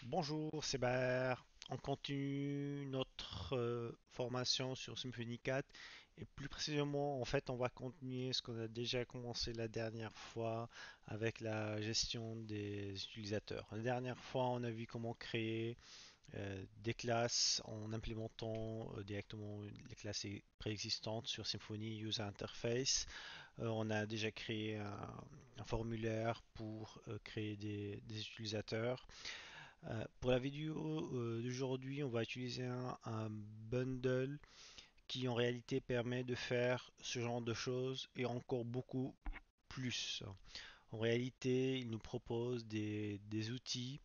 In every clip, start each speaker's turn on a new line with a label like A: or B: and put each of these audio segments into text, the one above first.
A: Bonjour, c'est Bar. On continue notre formation sur Symfony 4 et plus précisément, en fait, on va continuer ce qu'on a déjà commencé la dernière fois avec la gestion des utilisateurs. La dernière fois, on a vu comment créer des classes en implémentant directement les classes préexistantes sur Symfony User Interface. On a déjà créé un formulaire pour créer des utilisateurs. Pour la vidéo d'aujourd'hui, on va utiliser un bundle qui en réalité permet de faire ce genre de choses et encore beaucoup plus. En réalité, il nous propose des outils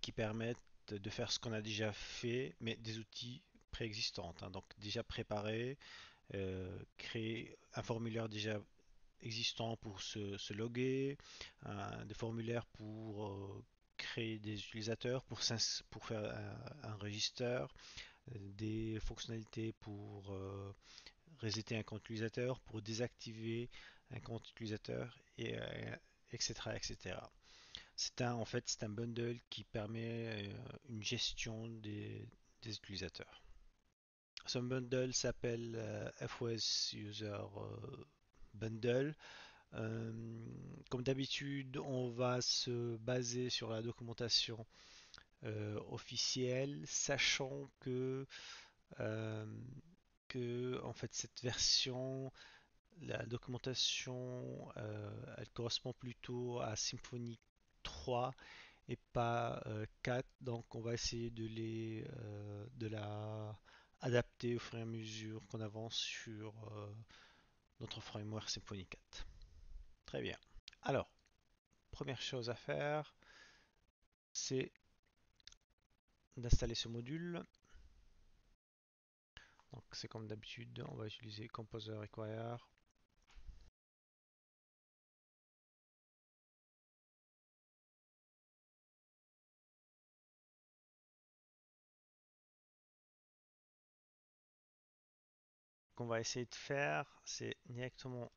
A: qui permettent de faire ce qu'on a déjà fait, mais des outils préexistants, hein, donc déjà préparés, créer un formulaire déjà existant pour se loguer, des formulaires pour créer des utilisateurs, pour faire un register, des fonctionnalités pour resetter un compte utilisateur, pour désactiver un compte utilisateur, et, etc., etc. En fait, c'est un bundle qui permet une gestion des utilisateurs. Ce bundle s'appelle FOS User Bundle. Euh, Comme d'habitude, on va se baser sur la documentation officielle, sachant euh, que en fait cette version, la documentation, elle correspond plutôt à Symfony 3 et pas 4, donc on va essayer de la adapter au fur et à mesure qu'on avance sur notre framework Symfony 4. Très bien. Alors, première chose à faire, c'est d'installer ce module. Donc c'est comme d'habitude, on va utiliser Composer Require. Ce qu'on va essayer de faire, c'est directement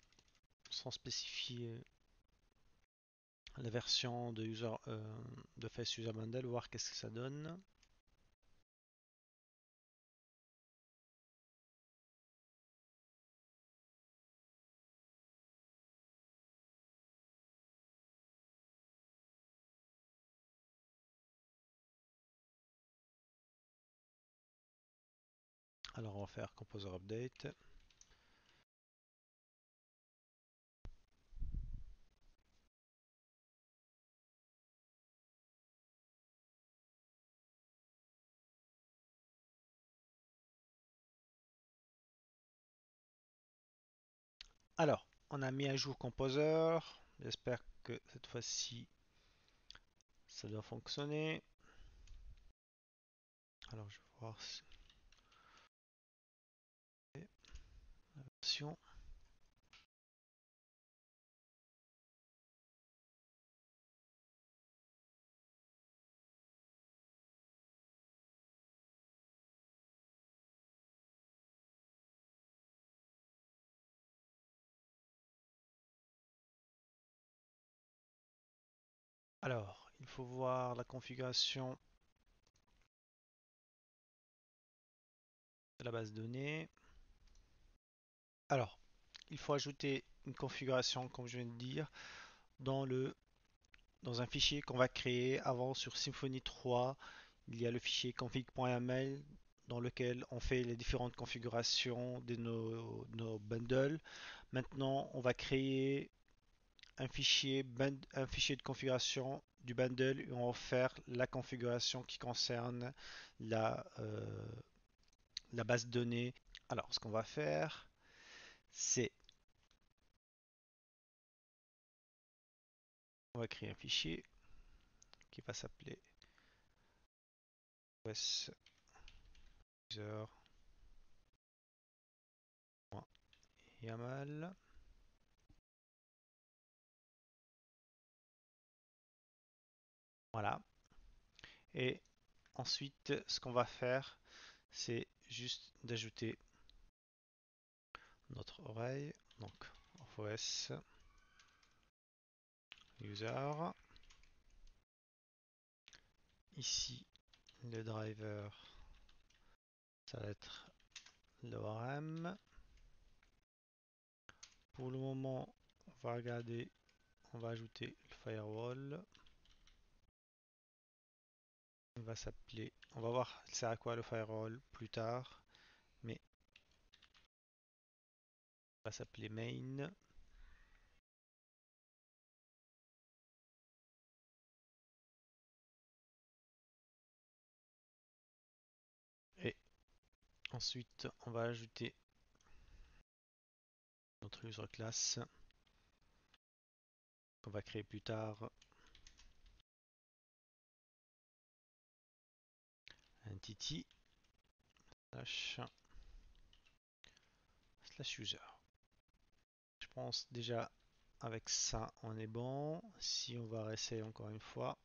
A: sans spécifier la version de Face User Bundle, voir qu'est-ce que ça donne. Alors on va faire Composer Update. Alors, on a mis à jour Composer. J'espère que cette fois-ci ça doit fonctionner. Alors je vais voir si la version. Alors, il faut voir la configuration de la base de données. Alors, il faut ajouter une configuration, comme je viens de dire, dans dans un fichier qu'on va créer avant sur Symfony 3. Il y a le fichier config.yaml dans lequel on fait les différentes configurations de nos bundles. Maintenant, on va créer un fichier de configuration du bundle et on va faire la configuration qui concerne la base de données. Alors, ce qu'on va faire, c'est on va créer un fichier qui va s'appeler user.yaml. Voilà. Et ensuite, ce qu'on va faire, c'est juste d'ajouter notre oreille. Donc, FOS user. ici, le driver, ça va être l'ORM. Pour le moment, on va regarder, on va ajouter le firewall. Il va s'appeler, on va voir c'est à quoi le firewall plus tard, mais il va s'appeler main. Et ensuite, on va ajouter notre user class qu'on va créer plus tard, entity slash, slash user. Je pense déjà avec ça on est bon. Si on va réessayer encore une fois.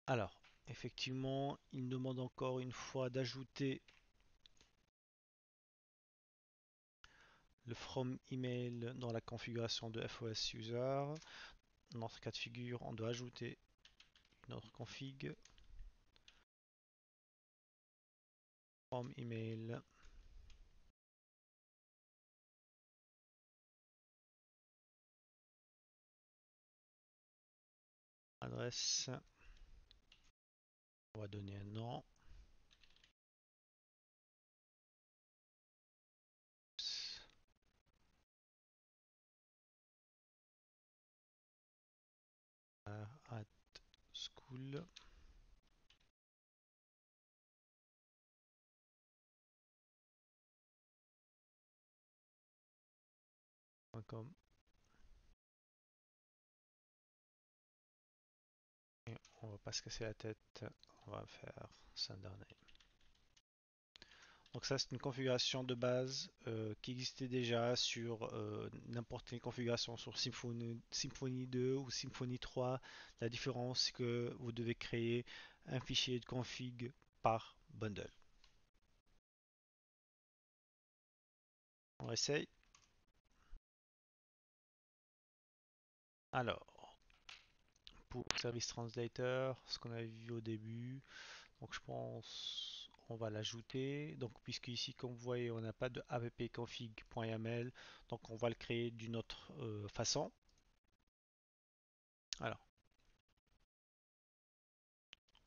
A: Alors, effectivement, il demande encore une fois d'ajouter le from email dans la configuration de FOS user. Dans notre cas de figure, on doit ajouter une autre config from email adresse. On va donner un nom. At school. .com. Et on va pas se casser la tête, on va faire sender name. Donc ça c'est une configuration de base qui existait déjà sur n'importe quelle configuration sur Symfony 2 ou Symfony 3. La différence c'est que vous devez créer un fichier de config par bundle. On essaye. Alors, pour Service Translator, ce qu'on avait vu au début, donc je pense on va l'ajouter. Donc puisque ici comme vous voyez on n'a pas de appconfig.yaml, donc on va le créer d'une autre façon. Alors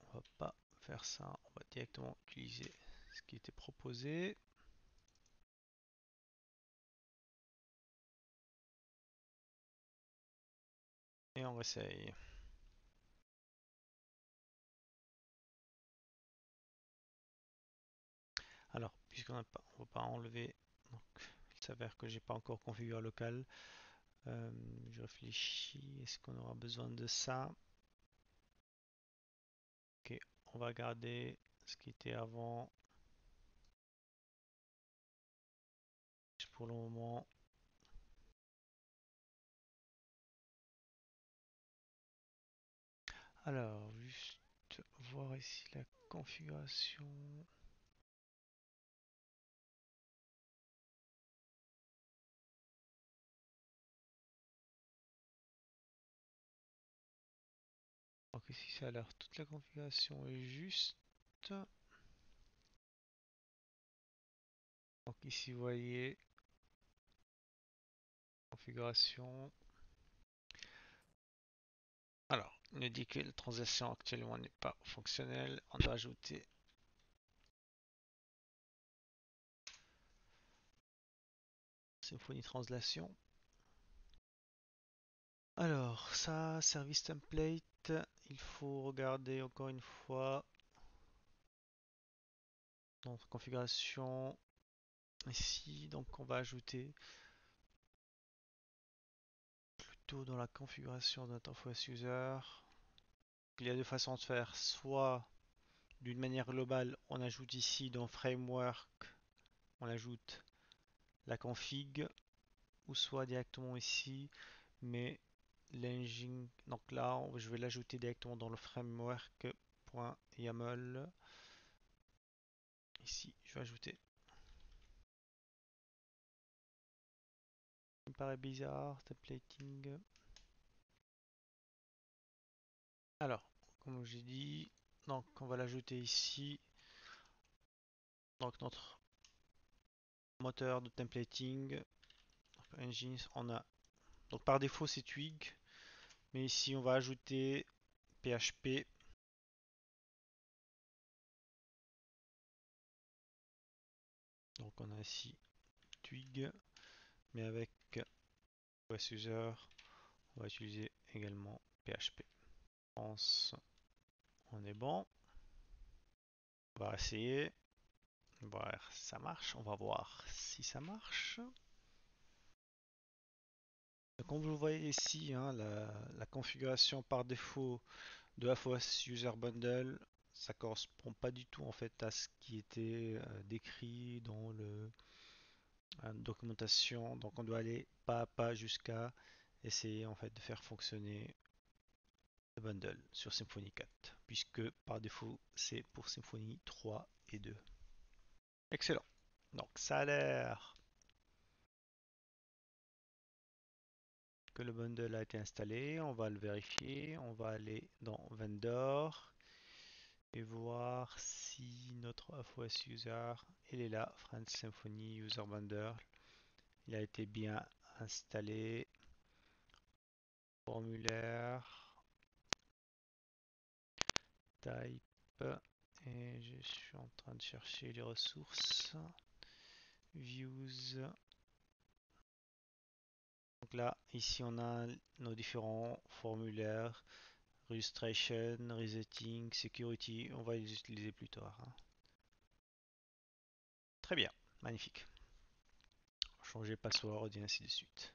A: on va pas faire ça, on va directement utiliser ce qui était proposé. Et on essaye. Alors puisqu'on n'a pas, on va pas enlever, donc il s'avère que j'ai pas encore configuré local. Je réfléchis, est-ce qu'on aura besoin de ça? Ok, on va garder ce qui était avant. Pour le moment. Alors, juste voir ici la configuration. Donc ici, ça a l'air toute la configuration est juste. Donc ici, vous voyez configuration. Alors, il nous dit que la transaction actuellement n'est pas fonctionnelle. On doit ajouter Symfony Translation. Alors, ça, service template. Il faut regarder encore une fois notre configuration ici. Donc, on va ajouter plutôt dans la configuration de notre FOS user. Il y a deux façons de faire. Soit d'une manière globale, on ajoute ici dans Framework on ajoute la config ou soit directement ici, mais l'engine, donc là je vais l'ajouter directement dans le framework.yaml. Ici, je vais ajouter. Ça me paraît bizarre, templating. Alors, comme j'ai dit, donc on va l'ajouter ici. Donc notre moteur de templating, engines, on a. Donc par défaut c'est Twig, mais ici on va ajouter PHP. Donc on a ici Twig, mais avec OS User, on va utiliser également PHP. Je pense on est bon. On va essayer. Voir si ça marche. On va voir si ça marche. Comme vous le voyez ici, hein, la configuration par défaut de FOS User Bundle, ça correspond pas du tout en fait à ce qui était décrit dans la documentation. Donc on doit aller pas à pas jusqu'à essayer en fait de faire fonctionner le bundle sur Symfony 4, puisque par défaut c'est pour Symfony 3 et 2. Excellent. Donc ça a l'air que le bundle a été installé. On va le vérifier. On va aller dans Vendor et voir si notre FOS User, il est là, Friends Symfony User Bundle. Il a été bien installé. Formulaire, type, et je suis en train de chercher les ressources. Views. Donc là, ici on a nos différents formulaires. Registration, Resetting, Security, on va les utiliser plus tard, hein. Très bien, magnifique. Changer password et ainsi de suite.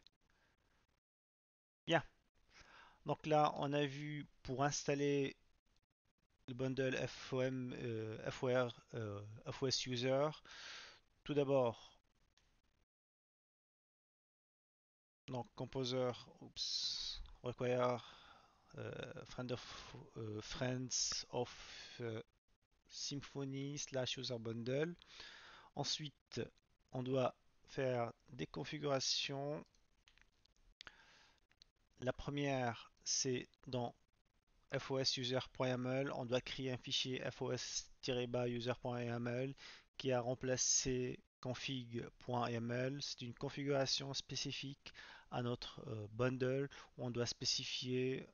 A: Bien, donc là on a vu pour installer le bundle FOS User. Tout d'abord, donc Composer, require friends of Symfony / user bundle. Ensuite, on doit faire des configurations. La première, c'est dans fosuser.yaml. On doit créer un fichier fos-user.yaml qui a remplacé config.yaml. C'est une configuration spécifique à notre bundle où on doit spécifier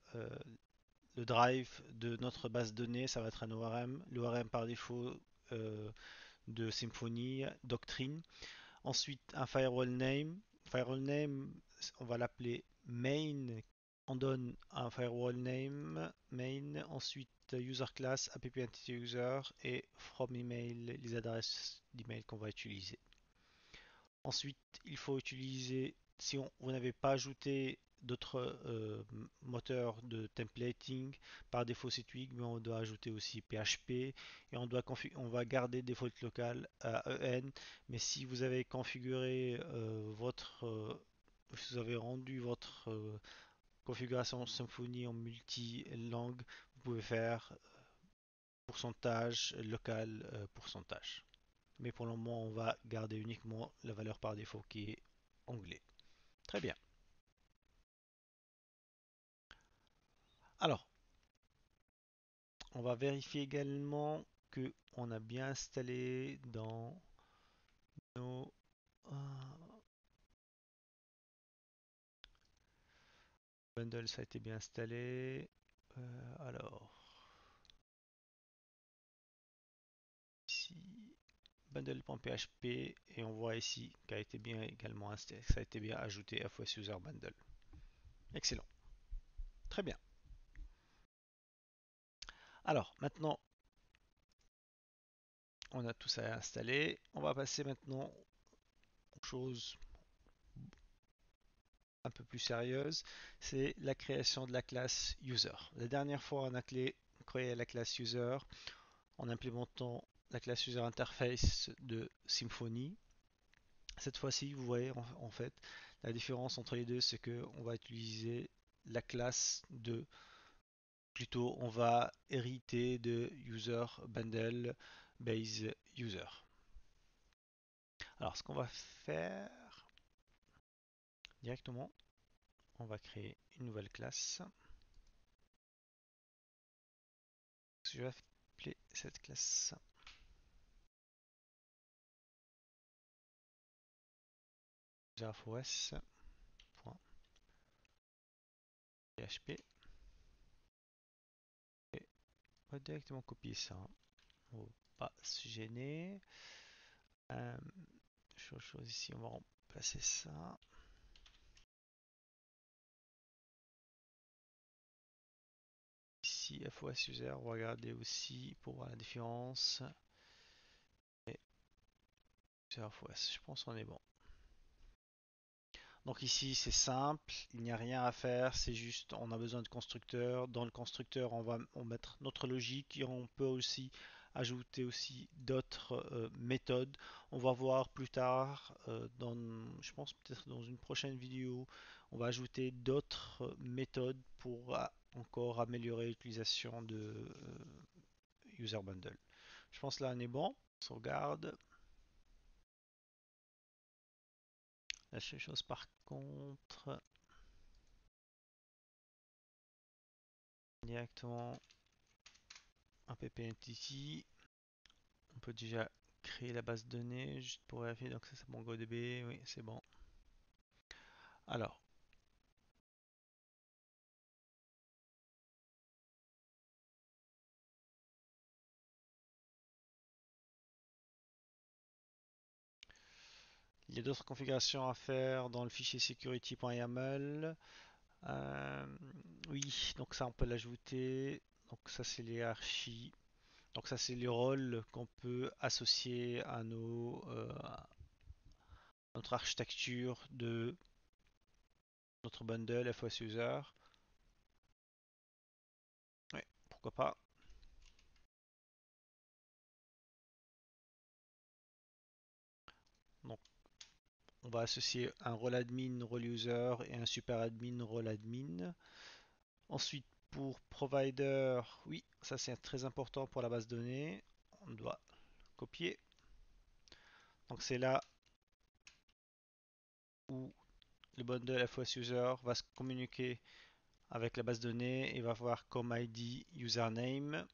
A: le drive de notre base de données. Ça va être un ORM. L'ORM par défaut de Symfony, Doctrine. Ensuite, un firewall name. Firewall name, on va l'appeler main. On donne un firewall name, main. Ensuite, user class, app entity user et from email, les adresses d'email qu'on va utiliser. Ensuite, il faut utiliser, si vous n'avez pas ajouté d'autres moteurs de templating, par défaut c'est Twig, mais on doit ajouter aussi PHP et on va garder default local à EN. Mais si vous avez configuré vous avez rendu votre configuration Symfony en multi-langue, vous pouvez faire pourcentage local pourcentage. Mais pour le moment, on va garder uniquement la valeur par défaut qui est anglais. Très bien. Alors, on va vérifier également que on a bien installé dans nos bundles, ça a été bien installé. Alors, ici, bundle.php et on voit ici qu'a été bien également installé, ça a été bien ajouté à FOS User Bundle. Excellent. Très bien. Alors, maintenant, on a tout ça installé. On va passer maintenant aux choses un peu plus sérieuse, c'est la création de la classe user. La dernière fois, on a créé la classe user en implémentant la classe user interface de Symfony. Cette fois-ci, vous voyez en fait, la différence entre les deux, c'est que on va utiliser la classe de, plutôt on va hériter de user bundle base user. Alors ce qu'on va faire directement, on va créer une nouvelle classe. Je vais appeler cette classe userFOS.php. Et on va directement copier ça. On va pas se gêner. Chose ici, on va remplacer ça. Ici, FOS user, on va regarder aussi pour voir la différence. Et user FOS, je pense qu'on est bon. Donc ici, c'est simple, il n'y a rien à faire, c'est juste, on a besoin de constructeur. Dans le constructeur, on va mettre notre logique et on peut aussi ajouter aussi d'autres méthodes. On va voir plus tard, je pense peut-être dans une prochaine vidéo, on va ajouter d'autres méthodes pour encore améliorer l'utilisation de user bundle. Je pense là on est bon. Sauvegarde. La seule chose par contre, directement app entity, on peut déjà créer la base de données juste pour vérifier. Donc ça c'est MongoDB, oui c'est bon. Alors, il y a d'autres configurations à faire dans le fichier security.yaml. Oui, donc ça on peut l'ajouter. Donc ça c'est les archis. Donc ça c'est les rôles qu'on peut associer à notre architecture de notre bundle FOS user. Oui, pourquoi pas. Donc on va associer un rôle admin, rôle user et un super admin, rôle admin. Ensuite, pour provider, oui, ça c'est très important pour la base de données. On doit copier. Donc c'est là où le bundle FOS user va se communiquer avec la base de données et va voir comme ID username.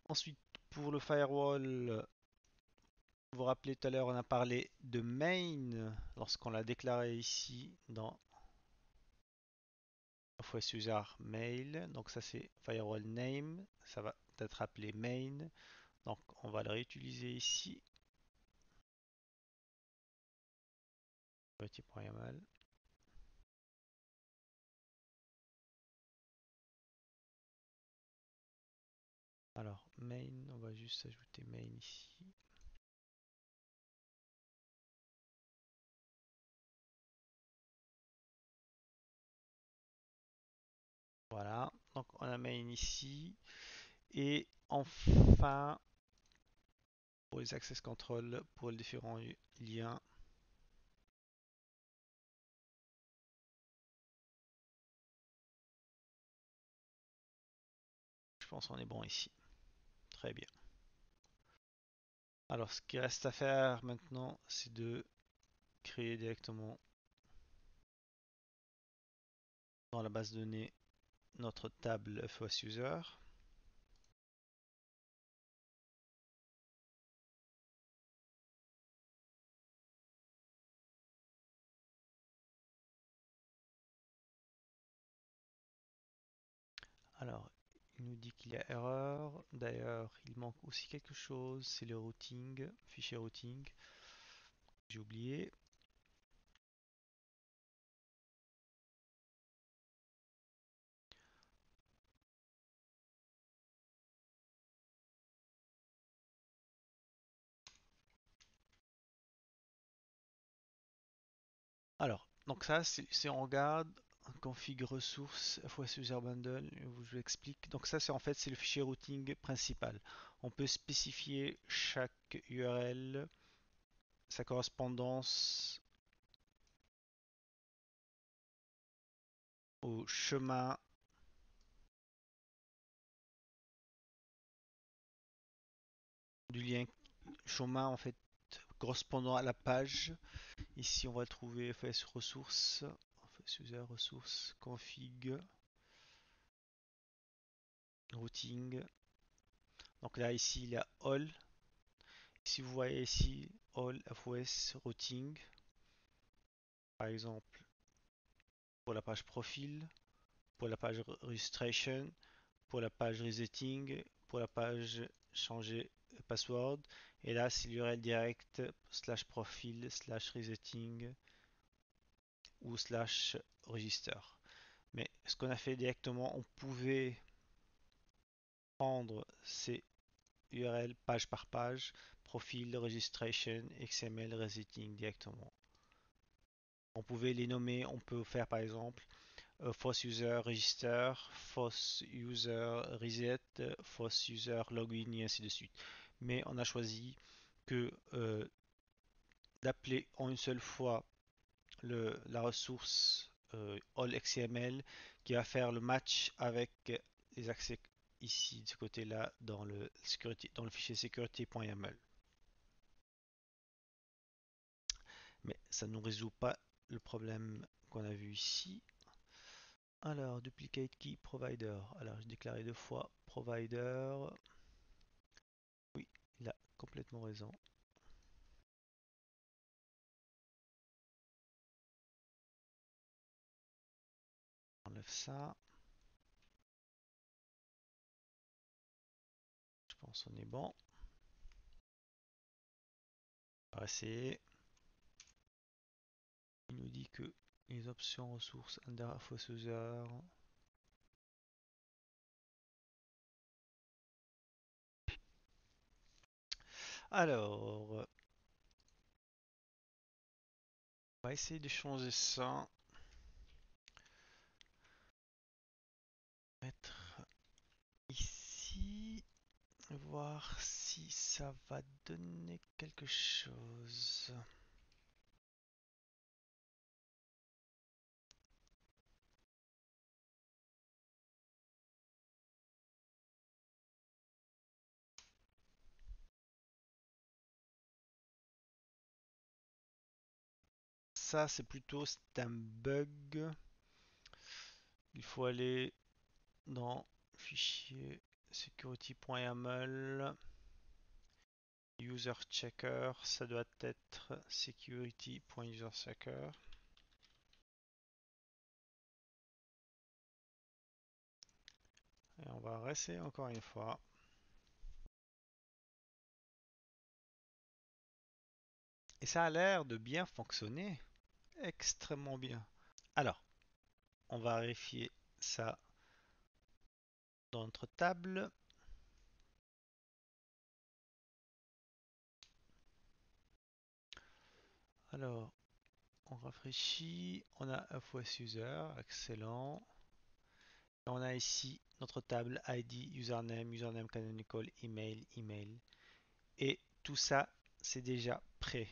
A: Ensuite, pour le firewall, vous vous rappelez tout à l'heure, on a parlé de main lorsqu'on l'a déclaré ici dans FOS user mail. Donc ça c'est firewall name, ça va être appelé main. Donc on va le réutiliser ici. Security.yaml. Alors main, on va juste ajouter main ici. Voilà, donc on a main ici. Et enfin, pour les access control, pour les différents liens, je pense qu'on est bon ici. Très bien. Alors, ce qui reste à faire maintenant, c'est de créer directement dans la base de données notre table FOS User. Alors, il nous dit qu'il y a erreur. D'ailleurs, il manque aussi quelque chose, c'est le routing, fichier routing. J'ai oublié. Alors, donc ça, si on regarde, config ressources FOS user bundle, je vous explique. Donc ça c'est en fait c'est le fichier routing principal. On peut spécifier chaque URL, sa correspondance au chemin du lien, chemin en fait correspondant à la page. Ici on va trouver FS ressources, FS user ressources, config, routing. Donc là ici il y a all. Si vous voyez ici all FOS routing, par exemple pour la page profil, pour la page registration, pour la page resetting, pour la page changer password. Et là, c'est l'URL direct slash profil slash resetting ou slash register. Mais ce qu'on a fait directement, on pouvait prendre ces URL page par page, profil, registration, XML, resetting directement. On pouvait les nommer, on peut faire par exemple false user register, false user reset, false user login et ainsi de suite. Mais on a choisi que d'appeler en une seule fois la ressource all.xml qui va faire le match avec les accès ici de ce côté-là dans le fichier security.yaml. Mais ça ne nous résout pas le problème qu'on a vu ici. Alors, duplicate key provider. Alors, j'ai déclaré deux fois provider. Oui, il a complètement raison. On enlève ça. Je pense qu'on est bon. On va essayer. Il nous dit que les options ressources under false user. Alors, on va essayer de changer ça. Mettre ici. Voir si ça va donner quelque chose. Ça, c'est plutôt un bug. Il faut aller dans fichier security.yaml, user checker, ça doit être security.userchecker. Et on va rester encore une fois. Et ça a l'air de bien fonctionner, extrêmement bien. Alors, on va vérifier ça dans notre table. Alors, on rafraîchit, on a FOS user, excellent. On a ici notre table ID, username canonical, email, email. Et tout ça, c'est déjà prêt.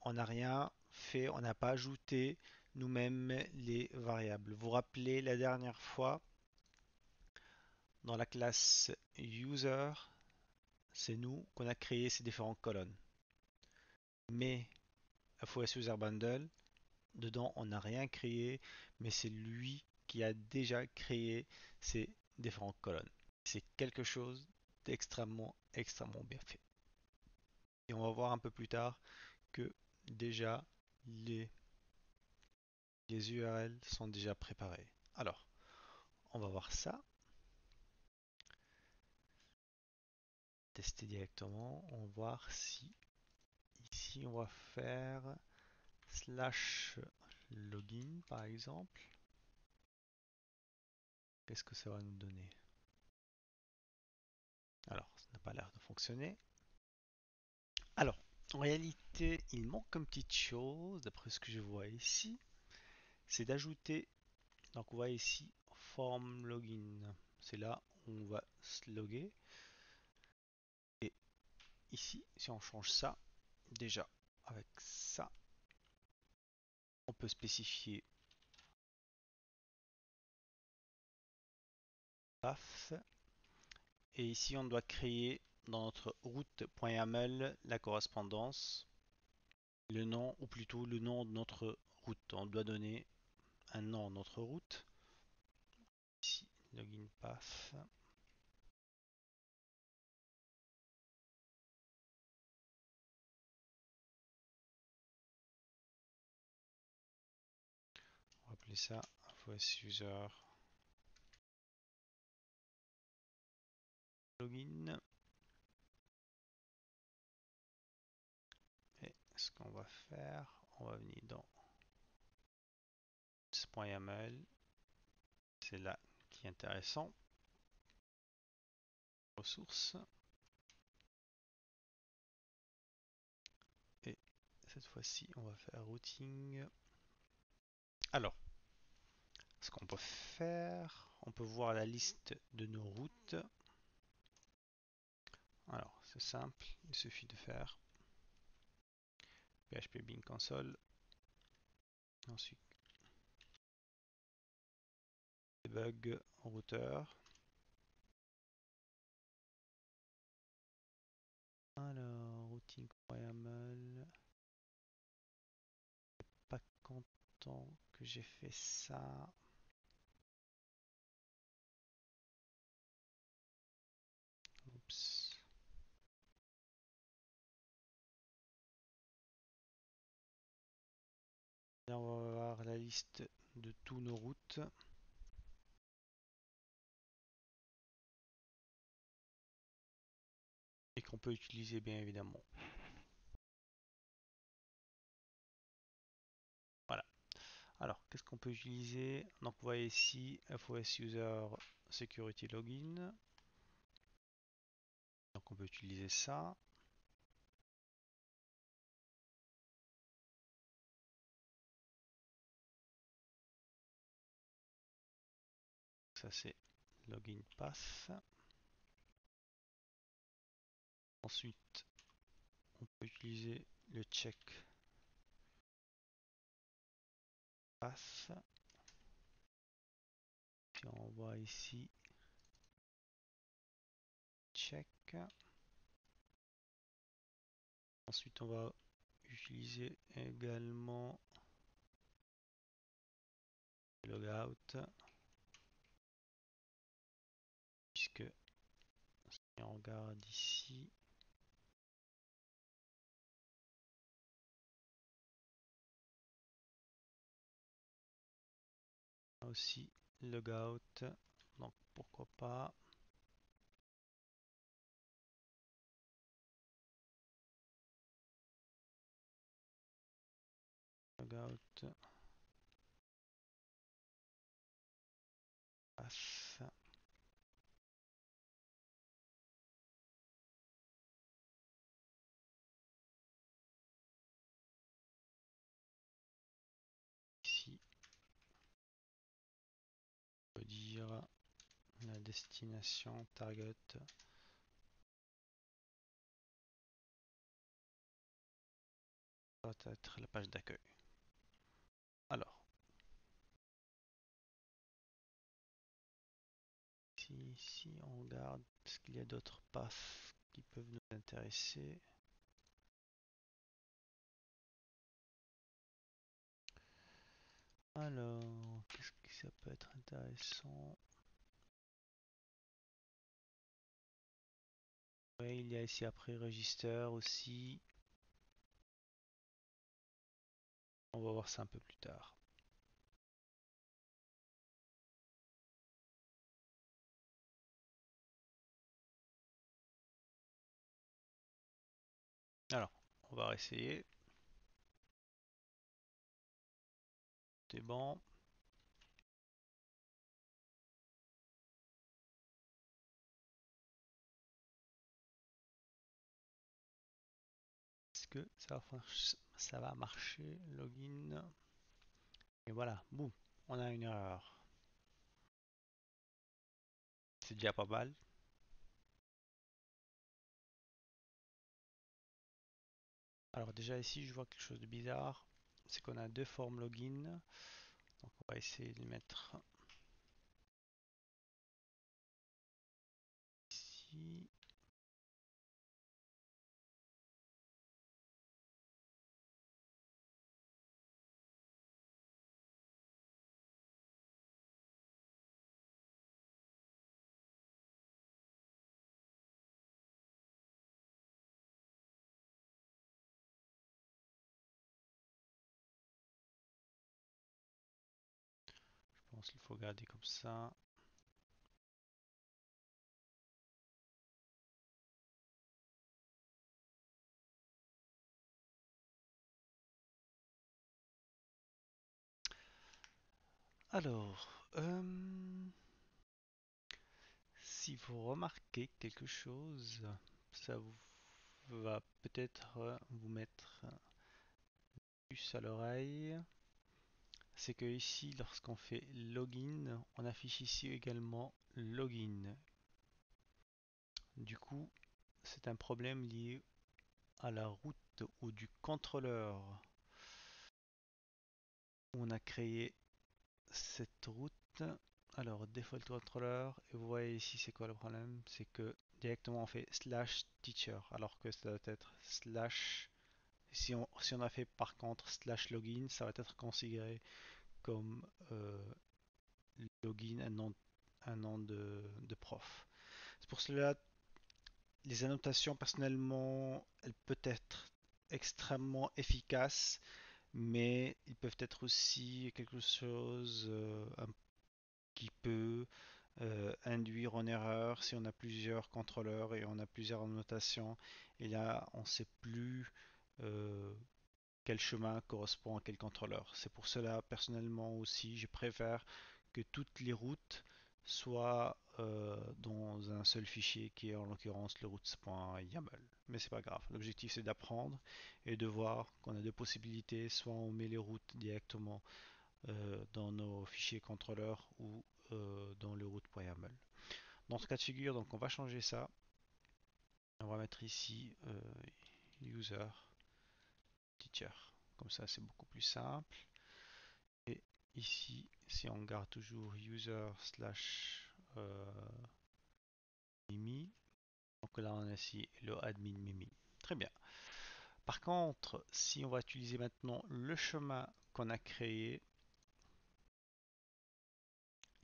A: On n'a rien fait, on n'a pas ajouté nous-mêmes les variables. Vous vous rappelez la dernière fois, dans la classe user, c'est nous qu'on a créé ces différentes colonnes. Mais FOS User Bundle, dedans, on n'a rien créé, mais c'est lui qui a déjà créé ces différentes colonnes. C'est quelque chose d'extrêmement, extrêmement bien fait. Et on va voir un peu plus tard que déjà les URL sont déjà préparés. Alors, on va voir ça. Tester directement. On va voir si ici on va faire slash login par exemple. Qu'est-ce que ça va nous donner? Alors, ça n'a pas l'air de fonctionner. Alors, en réalité, il manque une petite chose, d'après ce que je vois ici, c'est d'ajouter Donc on va ici form login. C'est là où on va se loguer. Et ici, si on change ça, déjà avec ça, on peut spécifier path. Et ici, on doit créer dans notre route.yaml la correspondance, le nom, ou plutôt le nom de notre route. On doit donner un nom à notre route. Ici, login path. On va appeler ça FOS user login. Et ce qu'on va faire, on va venir dans ce.yaml. C'est là qui est intéressant. Ressources. Et cette fois-ci, on va faire routing. Alors, ce qu'on peut faire, on peut voir la liste de nos routes. Alors, c'est simple, il suffit de faire PHP bin console. Ensuite, debug routeur. Alors, routing.yaml. Pas content que j'ai fait ça. Oups. Là, on va voir la liste de tous nos routes. Et qu'on peut utiliser bien évidemment. Voilà. Alors, qu'est-ce qu'on peut utiliser? Donc, vous voyez ici FOS User Security Login. Donc, on peut utiliser ça. Ça, c'est Login Path. Ensuite, on peut utiliser le check path. Puis on voit ici check. Ensuite, on va utiliser également logout, puisque si on regarde ici, on a aussi logout, donc pourquoi pas. Logout path. Ici, on peut dire la destination target doit être la page d'accueil. Alors, si on regarde ce qu'il y a d'autres paths qui peuvent nous intéresser. Alors, qu'est-ce que ça peut être intéressant? Ouais, il y a ici après register aussi. On va voir ça un peu plus tard. Alors, on va essayer. C'est bon. Est-ce que ça va marcher? Login. Et voilà, boum, on a une erreur. C'est déjà pas mal. Alors déjà ici, je vois quelque chose de bizarre. C'est qu'on a deux formes login. Donc on va essayer de les mettre ici. Je pense qu'il faut garder comme ça. Alors, si vous remarquez quelque chose, ça va peut-être vous mettre plus à l'oreille. C'est que ici, lorsqu'on fait login, on affiche ici également login. Du coup, c'est un problème lié à la route ou du contrôleur où on a créé cette route. Alors, default controller, et vous voyez ici, c'est quoi le problème? C'est que directement on fait slash teacher, alors que ça doit être slash. Si on a fait par contre slash login, ça va être considéré comme login, un nom de prof. C'est pour cela, les annotations, personnellement, elles peuvent être extrêmement efficaces, mais ils peuvent être aussi quelque chose qui peut induire en erreur si on a plusieurs contrôleurs et on a plusieurs annotations. Et là, on ne sait plus euh, quel chemin correspond à quel contrôleur. C'est pour cela, personnellement aussi, je préfère que toutes les routes soient dans un seul fichier qui est en l'occurrence le routes.yaml. Mais c'est pas grave. L'objectif c'est d'apprendre et de voir qu'on a deux possibilités. Soit on met les routes directement dans nos fichiers contrôleurs ou dans le route.yaml. Dans ce cas de figure, donc on va changer ça. On va mettre ici user teacher. Comme ça, c'est beaucoup plus simple. Et ici, si on garde toujours user slash Mimi, donc là on a ici le admin Mimi. Très bien. Par contre, si on va utiliser maintenant le chemin qu'on a créé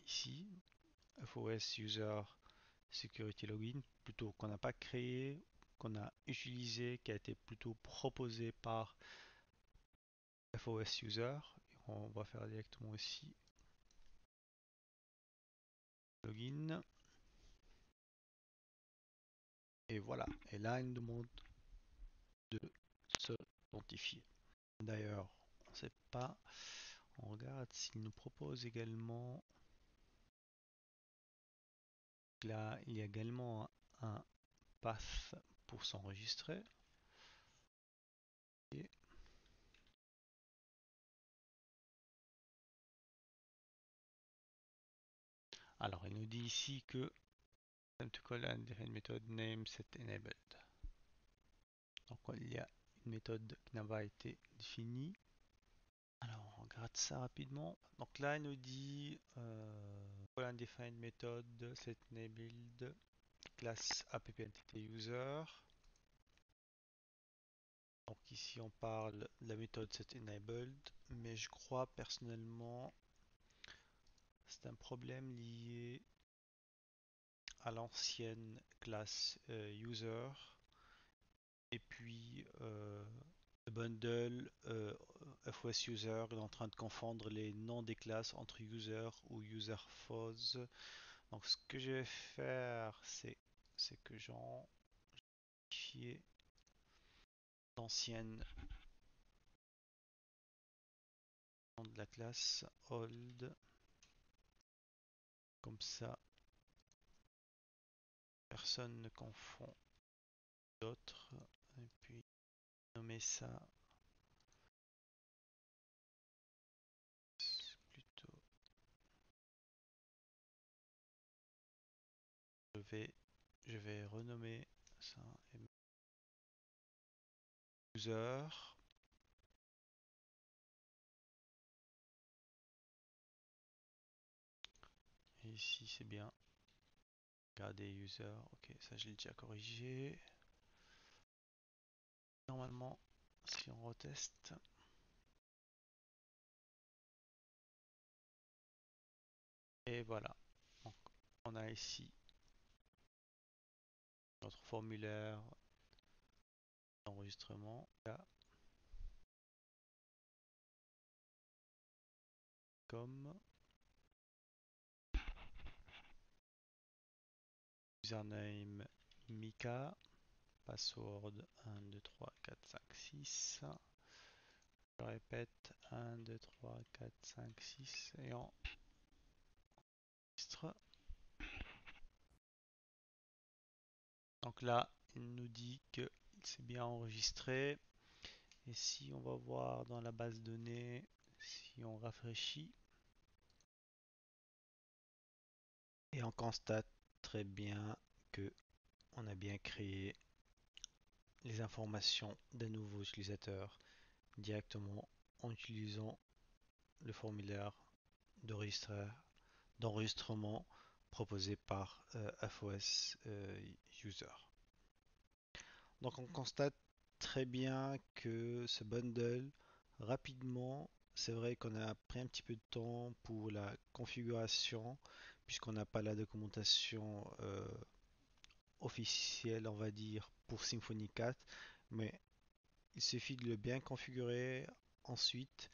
A: ici, FOS user security login, plutôt qu'on n'a pas créé, qu'on a utilisé, qui a été plutôt proposé par FOS user, on va faire directement ici login. Et voilà. Et là, il nous demande de s'authentifier. D'ailleurs, on ne sait pas. On regarde s'il nous propose également. Là, il y a également un path pour s'enregistrer. Et alors, il nous dit ici que time to call and define method name set enabled. Donc, il y a une méthode qui n'a pas été définie. Alors, on regarde ça rapidement. Donc là, il nous dit call and define method set enabled classe app-entity-user. Donc ici on parle de la méthode setEnabled, mais je crois personnellement c'est un problème lié à l'ancienne classe user et puis le bundle FOS user est en train de confondre les noms des classes entre user ou user FOS. Donc ce que je vais faire c'est que j'en l'ancienne nom de la classe old, comme ça personne ne confond d'autres, et puis nommer ça plutôt je vais renommer ça user. Et ici c'est bien. Regardez user. Ok, ça je l'ai déjà corrigé. Normalement, si on reteste. Et voilà. Donc, on a ici notre formulaire d'enregistrement. Là, comme username Mika, password 1, 2, 3, 4, 5, 6. Je répète 1, 2, 3, 4, 5, 6 et on enregistre. Donc là, il nous dit que c'est bien enregistré. Et si on va voir dans la base de données, si on rafraîchit, et on constate très bien que on a bien créé les informations d'un nouveau utilisateur directement en utilisant le formulaire d'enregistrement proposé par FOS User. Donc on constate très bien que ce bundle, rapidement, c'est vrai qu'on a pris un petit peu de temps pour la configuration, puisqu'on n'a pas la documentation officielle, on va dire, pour Symfony 4, mais il suffit de le bien configurer. Ensuite,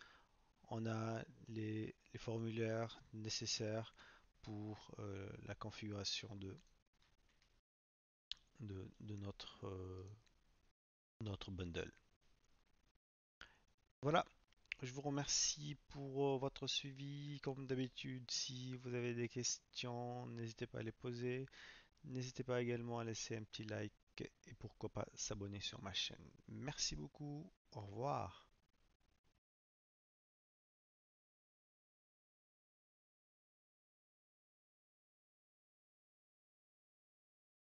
A: on a les formulaires nécessaires pour la configuration de notre bundle. Voilà, je vous remercie pour votre suivi. Comme d'habitude, si vous avez des questions, n'hésitez pas à les poser. N'hésitez pas également à laisser un petit like et pourquoi pas s'abonner sur ma chaîne. Merci beaucoup, au revoir.